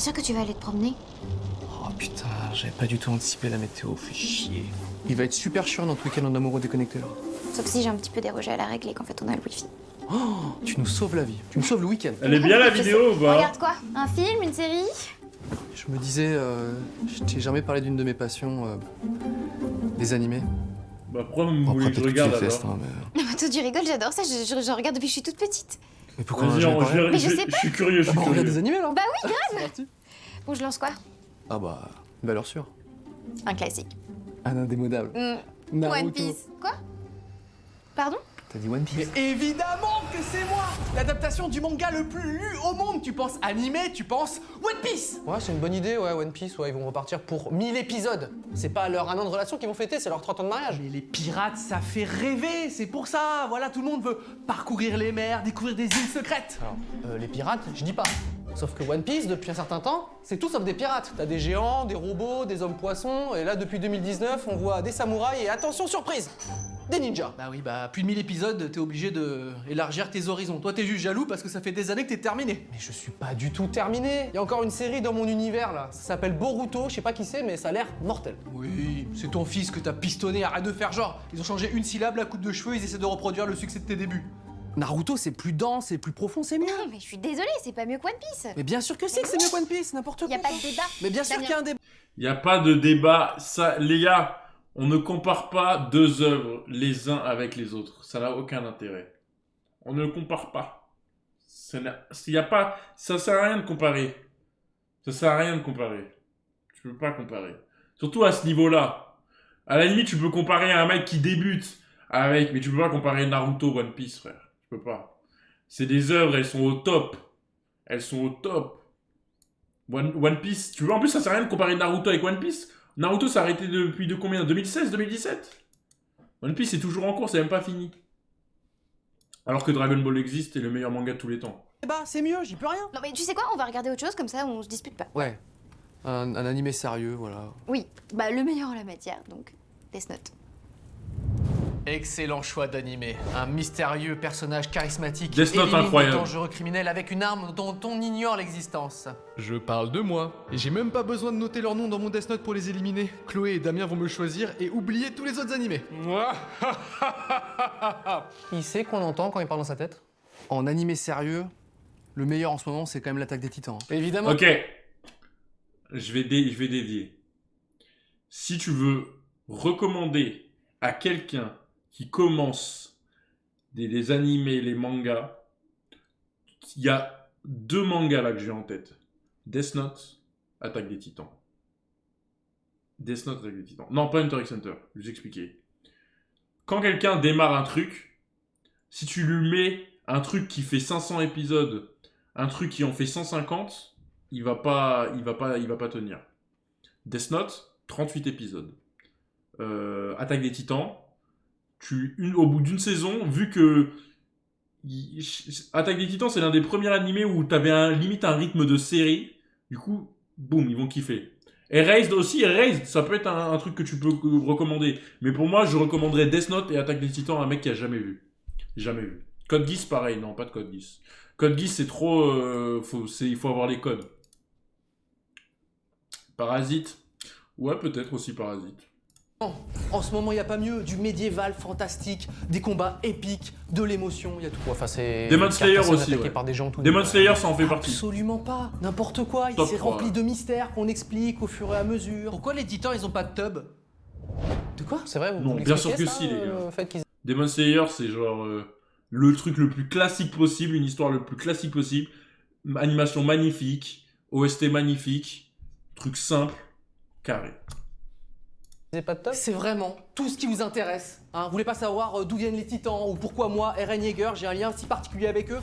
sûr que tu vas aller te promener? Oh putain, j'avais pas du tout anticipé la météo, fais chier. Il va être super chiant notre week-end en amoureux déconnecté là. Sauf si j'ai un petit peu dérogé à la règle et qu'en fait on a le wifi. Oh, tu nous sauves la vie, tu me sauves le week-end. Elle est bien la vidéo ou pas? Regarde quoi? Un film? Une série? Je me disais, je t'ai jamais parlé d'une de mes passions, des animés. Bah pourquoi vous Bon, voulez après que je peut-être que tu regarde les alors? festes, hein, mais... Non mais toi tu rigoles, j'adore ça, je regarde depuis que je suis toute petite. Mais pourquoi on a Vas-y, jamais parlé Mais je sais je suis curieux, je Ah suis bah, on regarde curieux. des animés là. Bah oui, C'est parti. Bon, je lance quoi? Ah bah, valeur sûre. Un classique. Un indémodable. Naruto. One Piece. Quoi? Pardon? T'as dit One Piece? Mais évidemment que c'est moi! L'adaptation du manga le plus lu au monde! Tu penses animé, tu penses One Piece! Ouais, c'est une bonne idée, ouais, One Piece, ouais, ils vont repartir pour 1000 épisodes. C'est pas leur 1 an de relation qu'ils vont fêter, c'est leur 30 ans de mariage. Mais les pirates, ça fait rêver, c'est pour ça! Voilà, tout le monde veut parcourir les mers, découvrir des îles secrètes! Alors, les pirates, je dis pas. Sauf que One Piece, depuis un certain temps, c'est tout sauf des pirates. T'as des géants, des robots, des hommes poissons, et là, depuis 2019, on voit des samouraïs et attention, surprise! Des ninjas. Bah oui, bah plus de 1000 épisodes, t'es obligé de élargir tes horizons. Toi, t'es juste jaloux parce que ça fait des années que t'es terminé. Mais je suis pas du tout terminé. Il y a encore une série dans mon univers là, ça s'appelle Boruto, je sais pas qui c'est, mais ça a l'air mortel. Oui, c'est ton fils que t'as pistonné, arrête de faire genre. Ils ont changé une syllabe, la coupe de cheveux, ils essaient de reproduire le succès de tes débuts. Naruto, c'est plus dense, c'est plus profond, c'est mieux. Non mais je suis désolée, c'est pas mieux que One Piece. Mais bien sûr que si, que c'est mieux que One Piece, n'importe quoi. Y a pas de débat. Mais bien sûr Damien. qu'il y a un débat. Il n'y a pas de débat. Ça, les gars, on ne compare pas deux œuvres les uns avec les autres. Ça n'a aucun intérêt. On ne compare pas. Y a pas. Ça sert à rien de comparer. Ça sert à rien de comparer. Tu peux pas comparer. Surtout à ce niveau-là. À la limite, tu peux comparer à un mec qui débute avec, mais tu peux pas comparer Naruto, One Piece, frère. Tu peux pas. C'est des œuvres, elles sont au top. Elles sont au top. One Piece, tu vois, en plus, ça sert à rien de comparer Naruto avec One Piece. Naruto s'est arrêté depuis de combien? 2016, 2017? One Piece est toujours en cours, c'est même pas fini. Alors que Dragon Ball existe et le meilleur manga de tous les temps. Bah c'est mieux, j'y peux rien. Non mais tu sais quoi, on va regarder autre chose comme ça on se dispute pas. Ouais. Un animé sérieux, voilà. Oui, bah le meilleur en la matière, donc Death Note. Excellent choix d'animé. Un mystérieux personnage charismatique Death Note élimine incroyable. de dangereux criminels avec une arme dont on ignore l'existence. Je parle de moi, et j'ai même pas besoin de noter leur nom dans mon Death Note pour les éliminer. Chloé et Damien vont me choisir et oublier tous les autres animés. Qui c'est qu'on entend quand il parle dans sa tête? En animé sérieux, le meilleur en ce moment, c'est quand même l'Attaque des Titans. Évidemment. Ok. Je vais dévier. Si tu veux recommander à quelqu'un qui commence des animés, les mangas, il y a 2 mangas là que j'ai en tête. Death Note, Attaque des Titans. Death Note, Attaque des Titans. Non, pas Hunter x Hunter, je vais vous expliquer. Quand quelqu'un démarre un truc, si tu lui mets un truc qui fait 500 épisodes, un truc qui en fait 150, il va pas tenir. Death Note, 38 épisodes. Attaque des Titans, au bout d'une saison, vu que Attaque des Titans, c'est l'un des premiers animés où t'avais limite un rythme de série, du coup, boum, ils vont kiffer. Erased aussi, Erased, ça peut être un truc que tu peux recommander. Mais pour moi, je recommanderais Death Note et Attaque des Titans à un mec qui a jamais vu. Jamais vu. Code Geass, pareil, non, pas de Code Geass. Code Geass, c'est trop... il faut avoir les codes. Parasite. Ouais, peut-être aussi Parasite. En ce moment, y a pas mieux, du médiéval fantastique, des combats épiques, de l'émotion, y a tout. Ouais, enfin, c'est. Demon Slayer personne aussi, attaqué ouais. par des gens tout Demon nus. Slayer, ça en fait partie. Absolument pas, n'importe quoi, Top c'est 3, rempli ouais. de mystères qu'on explique au fur et à mesure. Pourquoi les titans, ils ont pas de tub? De quoi? C'est vrai, vous Non, vous bien sûr l'expliquez, que ça, si, les gars. le fait qu'ils Demon Slayer, c'est genre le truc le plus classique possible, une histoire le plus classique possible, animation magnifique, OST magnifique, truc simple, carré. aient pas de top? C'est vraiment tout ce qui vous intéresse. Hein, vous voulez pas savoir d'où viennent les titans ou pourquoi moi, Eren Yeager, j'ai un lien si particulier avec eux?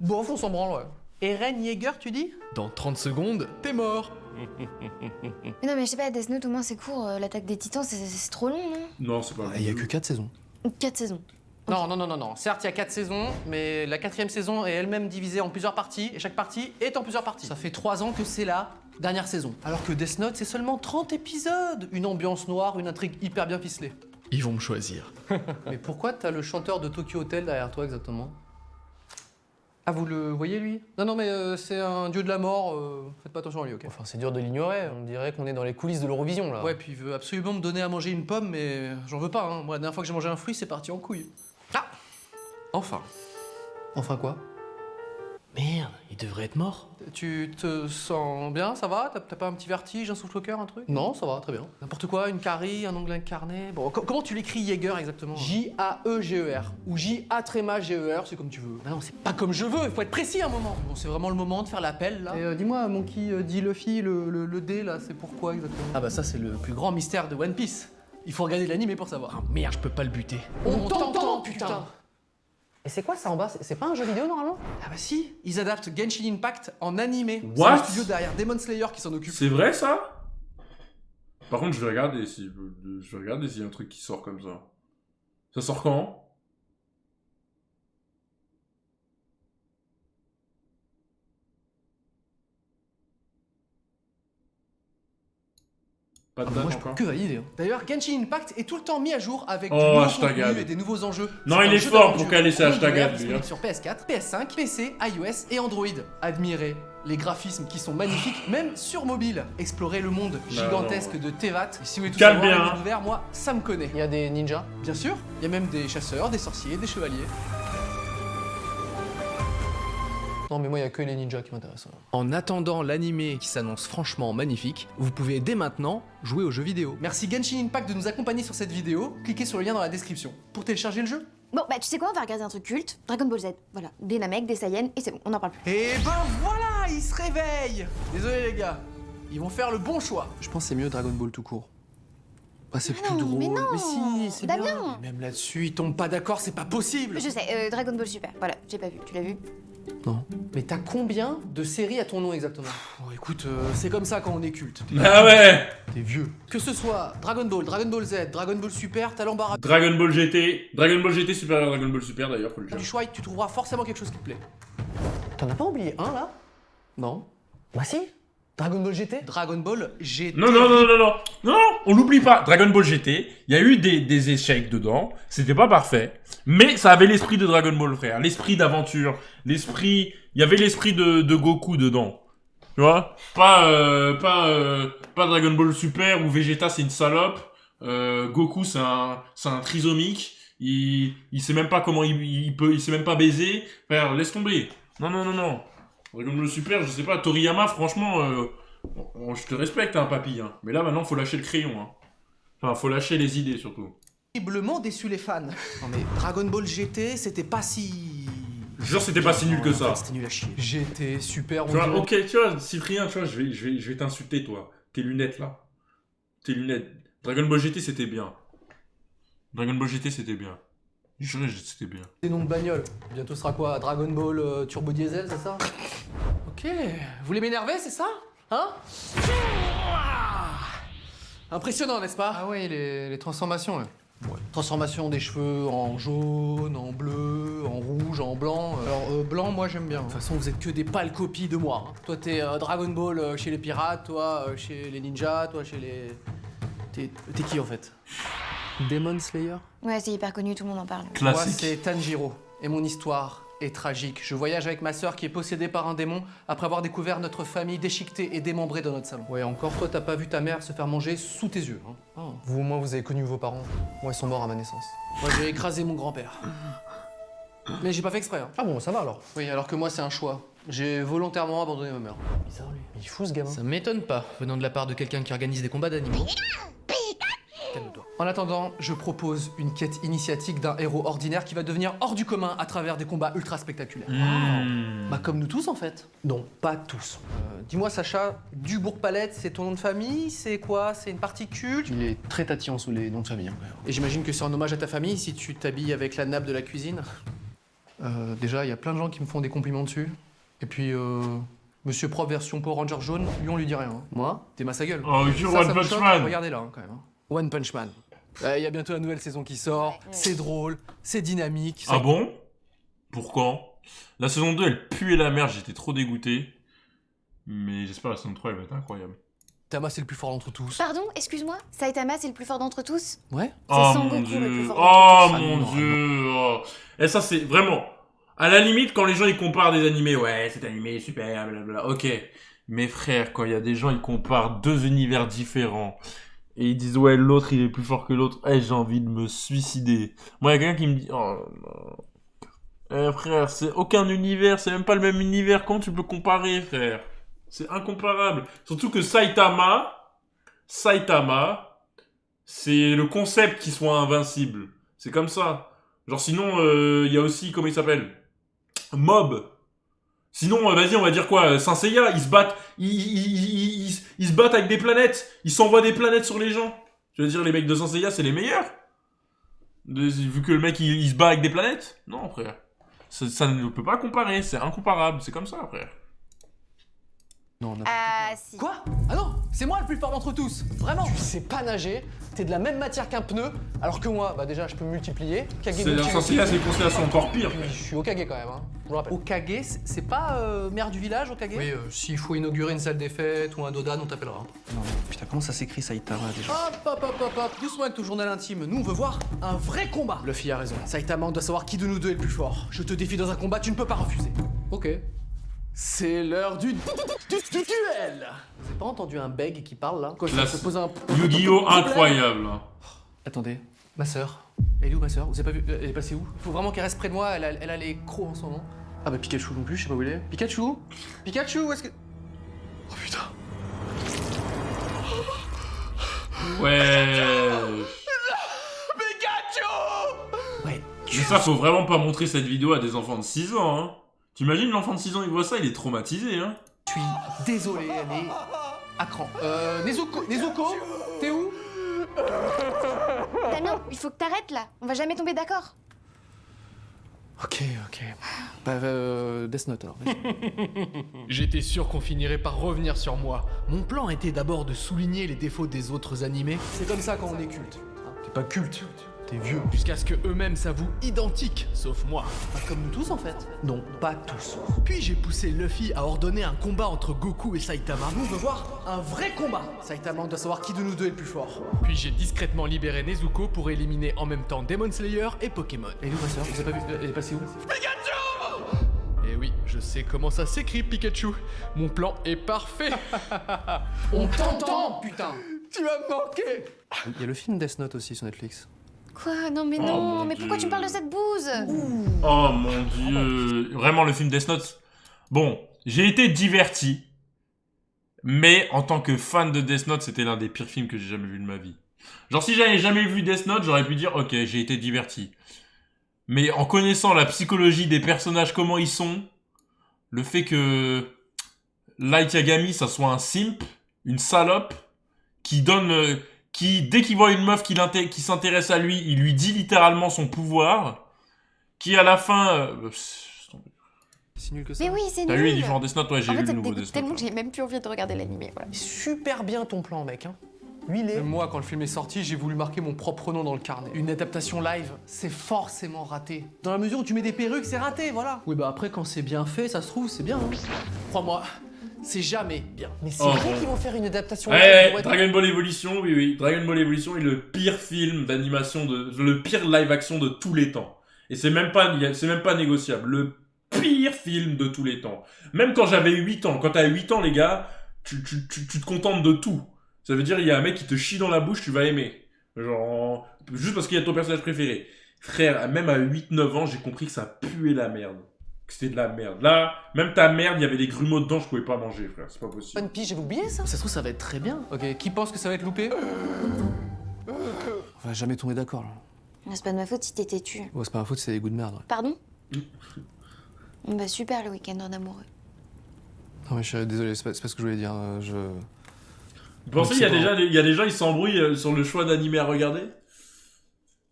Bof, on s'en branle, ouais. Eren Yeager, tu dis? Dans 30 secondes, t'es mort. Mais non mais je sais pas, Death Note au moins c'est court, l'attaque des titans c'est trop long non? Non, c'est pas Il y a que 4 saisons. 4 saisons. Non. Certes, il y a 4 saisons, mais la 4e saison est elle-même divisée en plusieurs parties, et chaque partie est en plusieurs parties. Ça fait 3 ans que c'est la dernière saison. Alors que Death Note, c'est seulement 30 épisodes. Une ambiance noire, une intrigue hyper bien ficelée. Ils vont me choisir. Mais pourquoi t'as le chanteur de Tokyo Hotel derrière toi exactement? Ah, vous le voyez, lui? Non, mais c'est un dieu de la mort, faites pas attention à lui, ok? Enfin, c'est dur de l'ignorer, on dirait qu'on est dans les coulisses de l'Eurovision, là. Ouais, puis il veut absolument me donner à manger une pomme, mais j'en veux pas, hein. Moi, la dernière fois que j'ai mangé un fruit, c'est parti en couille. Ah! Enfin. Enfin quoi? Merde, il devrait être mort. Tu te sens bien, ça va? T'as pas un petit vertige, un souffle au cœur, un truc? Non, ça va, très bien. N'importe quoi, une carie, un ongle incarné. Bon, comment tu l'écris Jaeger exactement? J-A-E-G-E-R. Ou J-A-G-E-R, c'est comme tu veux. Ah non, c'est pas comme je veux, il faut être précis un moment. Bon, c'est vraiment le moment de faire l'appel là. Et dis-moi, Monkey D. Luffy, le D, là, c'est pourquoi exactement? Ah bah ça, c'est le plus grand mystère de One Piece. Il faut regarder l'anime pour savoir. Merde, je peux pas le buter. On t'entend, putain! Et c'est quoi ça en bas? C'est pas un jeu vidéo normalement? Ah bah si, ils adaptent Genshin Impact en animé. C'est What? le studio derrière Demon Slayer qui s'en occupe. C'est vrai ça? Par contre, je vais regarder s'il y a un truc qui sort comme ça. Ça sort quand? Pas de date Moi, je peux encore. que valider. D'ailleurs, Genshin Impact est tout le temps mis à jour avec Oh, du nouveau hashtag contenu ad. et des nouveaux enjeux. Non, C'est il un est jeu fort d'aventure pour caler ses hashtags ouvert, ad, lui, disponible hein. sur PS4, PS5, PC, iOS et Android. Admirez les graphismes qui sont magnifiques, même sur mobile. Explorez le monde gigantesque non, de Tevat. Et si vous voulez tout Calme savoir, bien, le hein. monde ouvert, moi, ça me connaît. Il y a des ninjas. Bien sûr, il y a même des chasseurs, des sorciers, des chevaliers. Non, mais moi, il y a que les ninjas qui m'intéressent. En attendant l'animé qui s'annonce franchement magnifique, vous pouvez dès maintenant jouer aux jeux vidéo. Merci Genshin Impact de nous accompagner sur cette vidéo. Cliquez sur le lien dans la description pour télécharger le jeu. Bon, bah tu sais quoi, on va regarder un truc culte. Dragon Ball Z. Voilà, des Namek, des Saiyans, et c'est bon, on n'en parle plus. Et ben voilà, ils se réveillent. Désolé les gars, ils vont faire le bon choix. Je pense que c'est mieux Dragon Ball tout court. Bah, c'est plus non, drôle. mais non. si, c'est bien. Damien. Même là-dessus, ils tombent pas d'accord, c'est pas possible. Je sais, Dragon Ball Super. Voilà, j'ai pas vu. Tu l'as vu? Mais t'as combien de séries à ton nom exactement? Bon, écoute, c'est comme ça quand on est culte. Ah ouais! T'es vieux. Que ce soit Dragon Ball, Dragon Ball Z, Dragon Ball Super, t'as l'embarras Dragon Ball GT supérieur à Dragon Ball Super d'ailleurs, faut le dire. du choix et tu trouveras forcément quelque chose qui te plaît. T'en as pas oublié un là? Non. Bah si! Dragon Ball GT? Dragon Ball GT. Non, on l'oublie pas. Dragon Ball GT, il y a eu des échecs dedans, c'était pas parfait, mais ça avait l'esprit de Dragon Ball, frère, l'esprit d'aventure, il y avait l'esprit de Goku dedans. Tu vois? Pas Dragon Ball Super où Vegeta c'est une salope, Goku c'est un trisomique, il sait même pas comment il sait même pas baiser. Frère, laisse tomber. Non. Dragon Ball Super, je sais pas, Toriyama, franchement, je te respecte, hein, papy, hein. Mais là, maintenant, faut lâcher le crayon, hein. Enfin, faut lâcher les idées, surtout. Terriblement déçu les fans. Non mais Dragon Ball GT, c'était pas si... Je jure, c'était pas si nul que ça. C'était nul à chier. GT, super, Tu vois, ok, tu vois, Cyprien, tu vois, je vais t'insulter, toi. Tes lunettes, là. Tes lunettes. Dragon Ball GT, c'était bien. Dragon Ball GT, c'était bien. Je jure, c'était bien. Des noms de bagnole. Bientôt ce sera quoi? Dragon Ball Turbo Diesel, c'est ça? Ok, vous voulez m'énerver, c'est ça? Hein? Impressionnant, n'est-ce pas? Ah ouais, les transformations, ouais. Transformation des cheveux en jaune, en bleu, en rouge, en blanc. Alors, blanc, moi j'aime bien. De toute façon, vous êtes que des pâles copies de moi. Hein. Toi, t'es Dragon Ball chez les pirates, toi chez les ninjas, toi chez les... T'es qui en fait? Demon Slayer? Ouais, c'est hyper connu, tout le monde en parle. Moi, Classique. c'est Tanjiro. Et mon histoire est tragique. Je voyage avec ma sœur qui est possédée par un démon après avoir découvert notre famille déchiquetée et démembrée dans notre salon. Ouais, encore toi, t'as pas vu ta mère se faire manger sous tes yeux. Hein. Oh. Vous, au moins, vous avez connu vos parents. Moi, ils sont morts à ma naissance. Moi, j'ai écrasé mon grand-père. Mais j'ai pas fait exprès. Hein. Ah bon, ça va alors. Oui, alors que moi, c'est un choix. J'ai volontairement abandonné ma mère. Bizarre, lui. Il est fou, ce gamin. Ça m'étonne pas, venant de la part de quelqu'un qui organise des combats d'animaux. Calme-toi. En attendant, je propose une quête initiatique d'un héros ordinaire qui va devenir hors du commun à travers des combats ultra spectaculaires. Bah comme nous tous en fait. Non, pas tous. Dis-moi Sacha, Dubourg-Palette, c'est ton nom de famille? C'est quoi? C'est une partie culte? Il est très tatillon sous les noms de famille. Hein. Et j'imagine que c'est en hommage à ta famille si tu t'habilles avec la nappe de la cuisine. Déjà, il y a plein de gens qui me font des compliments dessus. Et puis, Monsieur Prof version Power Ranger jaune, lui, on lui dit rien. Hein. Moi? T'es ma sa gueule. Oh, je Ça One me Punch choque. Man. Regardez là, hein, quand même. hein. One Punch Man. Il y a bientôt la nouvelle saison qui sort. C'est drôle, c'est dynamique. Ah bon? Pourquoi? La saison 2, elle puait la merde, j'étais trop dégoûté. Mais j'espère la saison 3, elle va être incroyable. Tama, c'est le plus fort d'entre tous. Pardon, excuse-moi, Saitama, c'est le plus fort d'entre tous? Ouais? Oh Son mon Goku le plus dieu! fort Oh d'entre tous. mon dieu! Oh. Et ça, c'est vraiment... À la limite, quand les gens ils comparent des animés, ouais, cet animé est super, blablabla, ok. Mais frère, quand il y a des gens ils comparent deux univers différents et ils disent ouais l'autre il est plus fort que l'autre, j'ai envie de me suicider. Moi il y a quelqu'un qui me dit oh non. Frère, c'est aucun univers, c'est même pas le même univers, comment tu peux comparer frère? C'est incomparable. Surtout que Saitama, c'est le concept qu'il soit invincible. C'est comme ça. Genre sinon, il y a aussi, comment il s'appelle? Mob. Sinon, vas-y, on va dire quoi? Saint Seiya, ils se battent, ils se battent avec des planètes. Ils s'envoient des planètes sur les gens. Je veux dire, les mecs de Saint Seiya, c'est les meilleurs. Vu que le mec, il se bat avec des planètes. Non, frère. Ça ne peut pas comparer, c'est incomparable. C'est comme ça, frère. Non, on a... Ah, si. Quoi? Ah non, c'est moi le plus fort d'entre tous. Vraiment. Tu sais pas nager, t'es de la même matière qu'un pneu, alors que moi, bah déjà, je peux multiplier. Saint Seiya, c'est une constellation encore pire. Puis, je suis Hokage quand même, hein. Je vous le rappelle. Okage, c'est pas maire du village, Okage? Oui, s'il faut inaugurer une salle des fêtes ou un dodan, on t'appellera. Non, putain, comment ça s'écrit Saitama déjà? Hop, doucement avec ton journal intime. Nous, on veut voir un vrai combat. Luffy a raison. Saitama, on doit savoir qui de nous deux est le plus fort. Je te défie dans un combat, tu ne peux pas refuser. Ok. C'est l'heure du duel. Vous avez pas entendu un beg qui parle là? Quand Là, je te pose un... Yu-Gi-Oh! Incroyable. Attendez, ma sœur. Elle est où ma sœur? Vous avez pas vu? Elle est passée où? Faut vraiment qu'elle reste près de moi, elle a les crocs en ce moment. Ah bah Pikachu non plus, je sais pas où il est. Pikachu? Pikachu, où est-ce que... Oh putain. Ouais. Ouais. Mais ça, faut vraiment pas montrer cette vidéo à des enfants de 6 ans, hein. T'imagines l'enfant de 6 ans, il voit ça, il est traumatisé, hein. Je suis désolé, elle est à cran. Nezuko, t'es où? Damien, il faut que t'arrêtes là. On va jamais tomber d'accord. Ok. Bah, Death Note alors. J'étais sûr qu'on finirait par revenir sur moi. Mon plan était d'abord de souligner les défauts des autres animés, C'est comme ça quand on est culte. T'es pas culte, t'es vieux. jusqu'à ce que eux-mêmes s'avouent identiques, sauf moi. Pas comme nous tous en fait. Non, pas tous. Puis j'ai poussé Luffy à ordonner un combat entre Goku et Saitama. Nous, on veut voir un vrai combat. Saitama, on doit savoir qui de nous deux est le plus fort. Puis j'ai discrètement libéré Nezuko pour éliminer en même temps Demon Slayer et Pokémon. Elle est où ma sœur? Vous avez pas vu? Elle est passée où? Et oui, je sais comment ça s'écrit, Pikachu. Mon plan est parfait. On t'entend, putain. Tu m'as manqué. Il y a le film Death Note aussi sur Netflix. Quoi? Non, mais Oh, non. mon Mais pourquoi Dieu. tu me parles de cette bouse? Oh mon dieu. Vraiment, le film Death Note. Bon, j'ai été diverti. Mais en tant que fan de Death Note, c'était l'un des pires films que j'ai jamais vu de ma vie. Genre, si j'avais jamais vu Death Note, j'aurais pu dire, ok, j'ai été diverti. Mais en connaissant la psychologie des personnages, comment ils sont, le fait que Light Yagami, ça soit un simp, une salope, qui donne... qui, dès qu'il voit une meuf qui s'intéresse à lui, il lui dit littéralement son pouvoir, qui à la fin... Si nul que ça. Mais oui, c'est T'as nul. vu les différents Death Note? Ouais, j'ai En vu fait, le ça me nouveau dégoûte Death tellement Note. que j'ai même plus envie de regarder l'animé. Voilà. Super bien ton plan, mec. Hein. Huilé. Même moi, quand le film est sorti, j'ai voulu marquer mon propre nom dans le carnet. Une adaptation live, c'est forcément raté. Dans la mesure où tu mets des perruques, c'est raté, voilà. Oui, bah après, quand c'est bien fait, ça se trouve, c'est bien. Hein. Crois-moi, c'est jamais bien. Mais c'est Oh, vrai bon. qu'ils vont faire une adaptation Ouais, live. ouais, Dragon Ball Evolution, oui. Dragon Ball Evolution est le pire film d'animation, le pire live action de tous les temps. Et c'est même pas négociable. Le pire film de tous les temps. Même quand j'avais 8 ans. Quand t'as 8 ans, les gars, tu te contentes de tout. Ça veut dire, il y a un mec qui te chie dans la bouche, tu vas aimer. Genre, juste parce qu'il y a ton personnage préféré. Frère, même à 8-9 ans, j'ai compris que ça puait la merde. Que c'était de la merde. Là, même ta merde, il y avait des grumeaux dedans, je pouvais pas manger, frère. C'est pas possible. One Piece, j'avais oublié ça. Ça se trouve, ça va être très bien. Ok, qui pense que ça va être loupé? On va jamais tomber d'accord, là. C'est pas de ma faute si t'es têtu. Ouais, c'est pas ma faute, c'est des goûts de merde. Ouais. Pardon? Bah super le week-end en amoureux. Non, mais je suis désolé, c'est pas ce que je voulais dire. Vous pensez qu'il y a des gens, ils s'embrouillent sur le choix d'animé à regarder?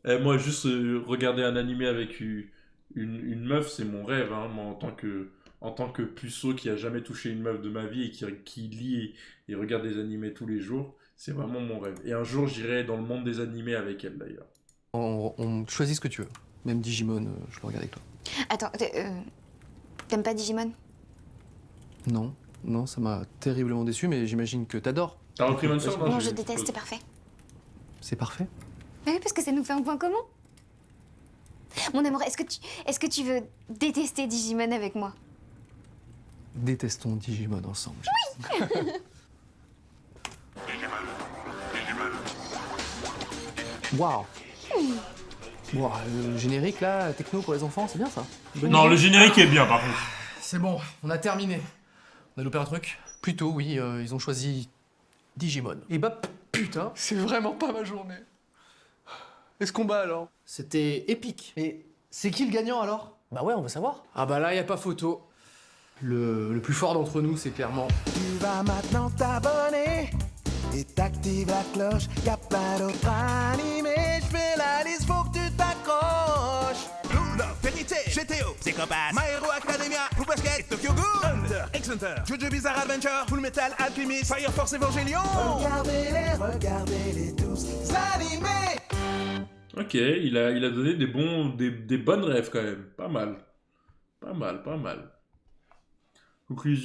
Moi, juste regarder un animé avec une meuf, c'est mon rêve. Hein. Moi, en tant que puceau qui a jamais touché une meuf de ma vie et qui lit et regarde des animés tous les jours, c'est vraiment mon rêve. Et un jour, j'irai dans le monde des animés avec elle, d'ailleurs. On choisit ce que tu veux. Même Digimon, je le regarde avec toi. Attends, t'aimes pas Digimon? Non, ça m'a terriblement déçu, mais j'imagine que t'adores. T'as repris Monster? Non, je déteste, c'est parfait. C'est parfait. Bah oui, parce que ça nous fait un point commun. Mon amour, est-ce que tu veux détester Digimon avec moi? Détestons Digimon ensemble. Waouh. Wow, le générique là, techno pour les enfants, c'est bien ça. Bonne Non, idée. le générique est bien par contre. C'est bon, on a terminé. On a loupé un truc? Plutôt, oui, ils ont choisi Digimon. Et bah putain, c'est vraiment pas ma journée. Et ce combat alors? C'était épique. Et c'est qui le gagnant alors? Bah ouais, on veut savoir. Ah bah là, y a pas photo. Le plus fort d'entre nous, c'est clairement... Tu vas maintenant t'abonner et t'actives la cloche. Y'a plein d'autres animés. J'fais la liste, faut que tu t'accroches. Blue Love, Vérité, GTO, Psychopath, My Hero Academia, Blue Basket, Tokyo Ghoul, Under, X-Hunter, Jojo Bizarre Adventure, Full Metal Alchemist, Fire Force Evangelion. Regardez-les tous, animés. Ok, il a donné des bonnes rêves quand même. Pas mal. Pas mal. Conclusion.